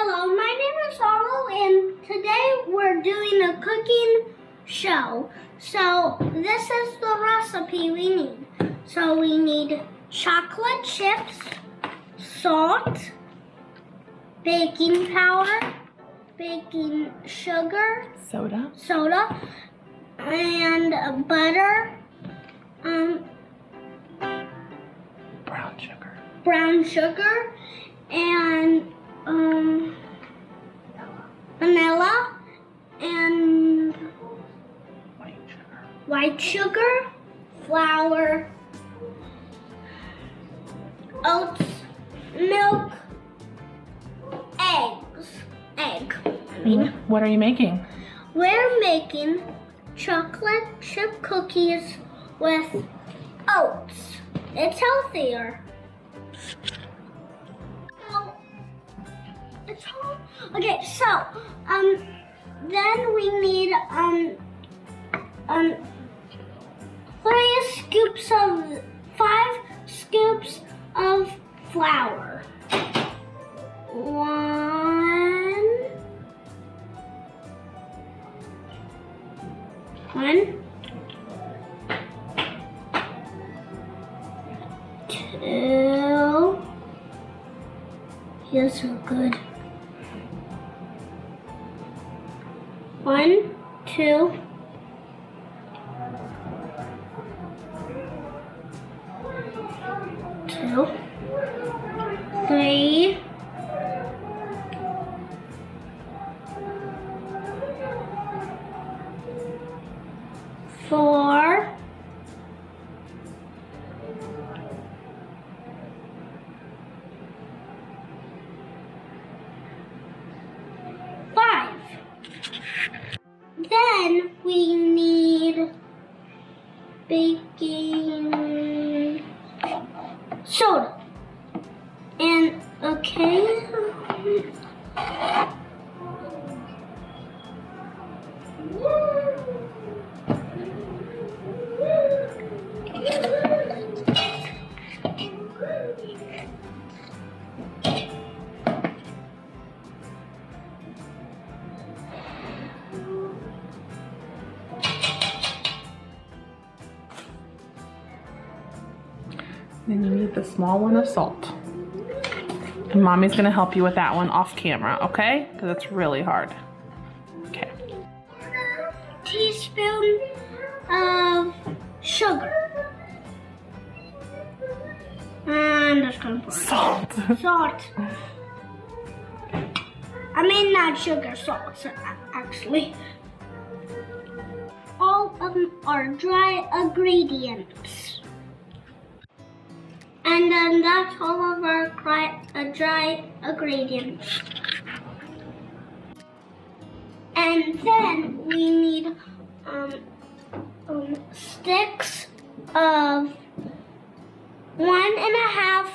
Hello, my name is Arlo, and today we're doing a cooking show. So this is the recipe we need. So we need chocolate chips, salt, baking powder, baking sugar, Soda, and butter, brown sugar, and vanilla, and white sugar, flour, oats, milk, egg. What are you making? We're making chocolate chip cookies with oats. It's healthier. Okay, so then we need 5 scoops of flour. 1, 2. Feels so good. 1, 2. 2, 3. 4. 5. Then we need baking soda. And okay. Then you need the small one of salt. And Mommy's gonna help you with that one off camera, okay? Because it's really hard. Okay. Teaspoon of sugar. And that's gonna put Salt. salt. I mean not sugar, salt actually. All of them are dry ingredients. And then that's all of our dry ingredients. And then we need sticks of 1.5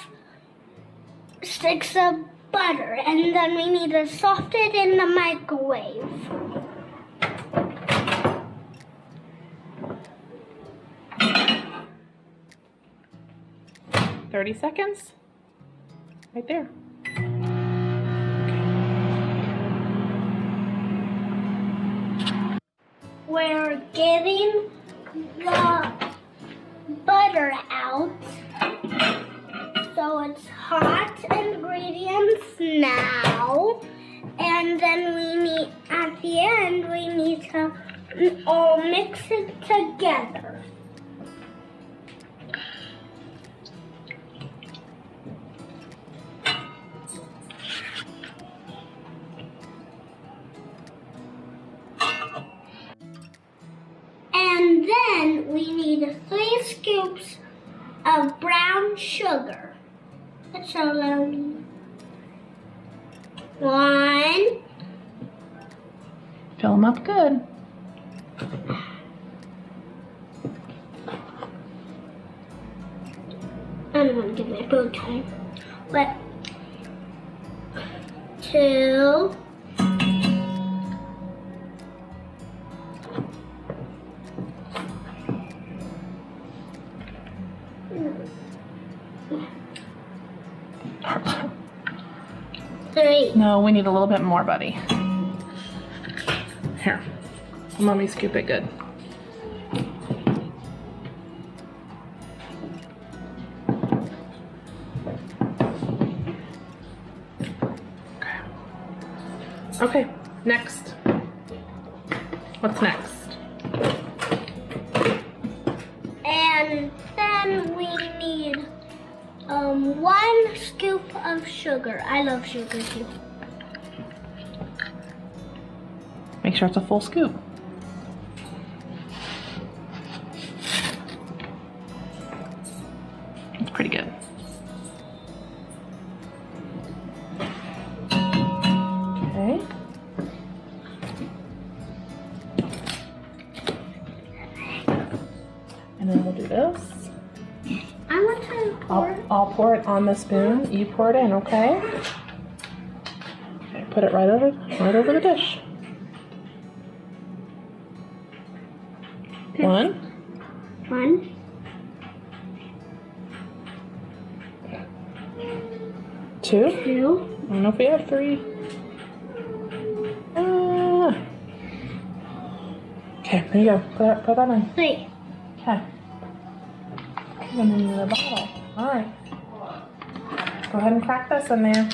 sticks of butter, and then we need to soft it in the microwave. Okay. 30 seconds. Right there. We're getting the butter out. So it's hot ingredients now. And then at the end, we need to all mix it together. And then we need 3 scoops of brown sugar. That's all I need. 1. Fill them up good. I don't want to give my bow tie. But 2. 3. No, we need a little bit more, buddy. Here, Mommy scoop it good. Okay, next. What's next? And then we need 1 scoop of sugar. I love sugar too. Make sure it's a full scoop. It's pretty good. Okay. And then we'll do this. I want to pour. I'll pour it on the spoon. You pour it in, okay? Okay, put it right over the dish. 1. 1. 2. 2. I don't know if we have 3. Okay, there you go. Put that in. 3. Okay. And then the bottle. All right. Go ahead and crack this in there.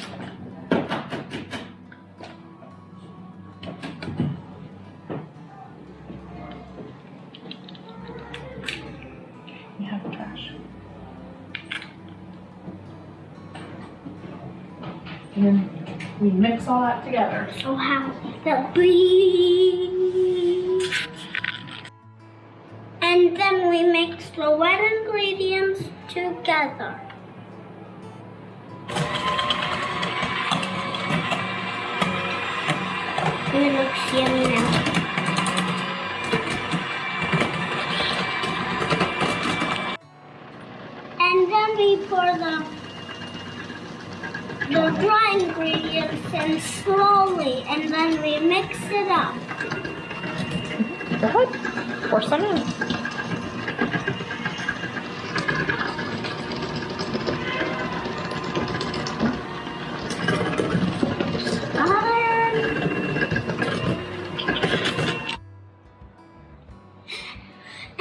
You have the trash. And then we mix all that together. So how the breeze. And then we mix the wet ingredients together. And it looks yummy now. And then we pour the dry ingredients in slowly, and then we mix it up. Go ahead. Pour some in.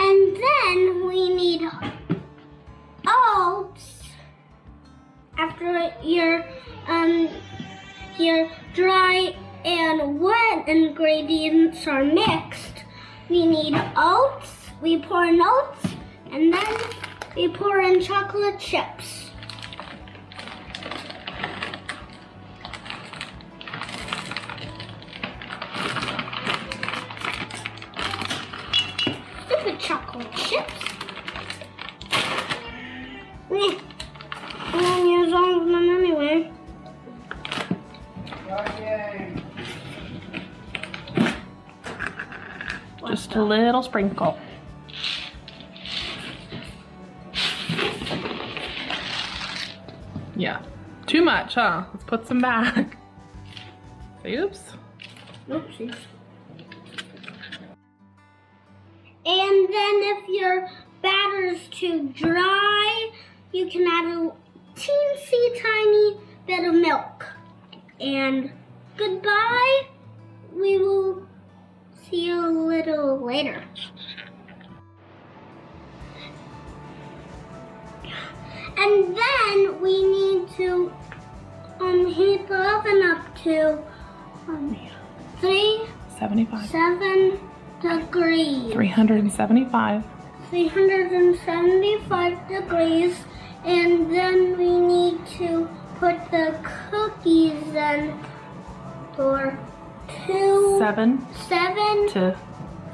And then we need oats. After your dry and wet ingredients are mixed, we need oats. We pour in oats, and then we pour in chocolate chips. Stupid chocolate chips. I'm gonna use all of them anyway. Just a little sprinkle. Yeah. Too much, huh? Let's put some back. Oops. Oopsies. And then if your batter's too dry, you can add a teensy tiny bit of milk. And goodbye. We will see you a little later. And then we need to heat the oven up to 75. 7 degrees. 375. 375 degrees. And then we need to put the cookies in for 7 to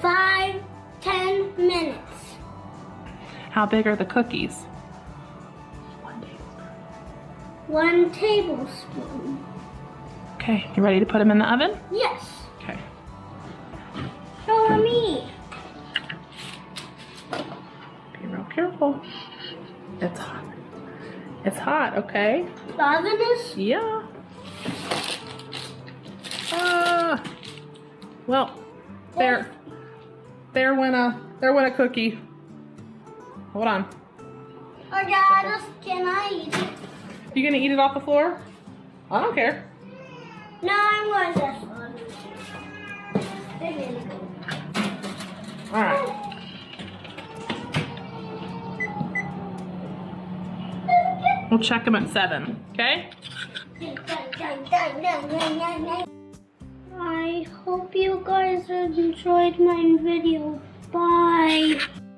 5, 10 minutes. How big are the cookies? 1 tablespoon. Okay, you ready to put them in the oven? Yes. Okay. Show me. Be real careful. It's hot. It's hot, okay? The oven is? Yeah. Well, there went a cookie. Hold on. Or Dad, can I eat it? You gonna eat it off the floor? I don't care. All right. We'll check them at 7, okay? I hope you guys enjoyed my video. Bye.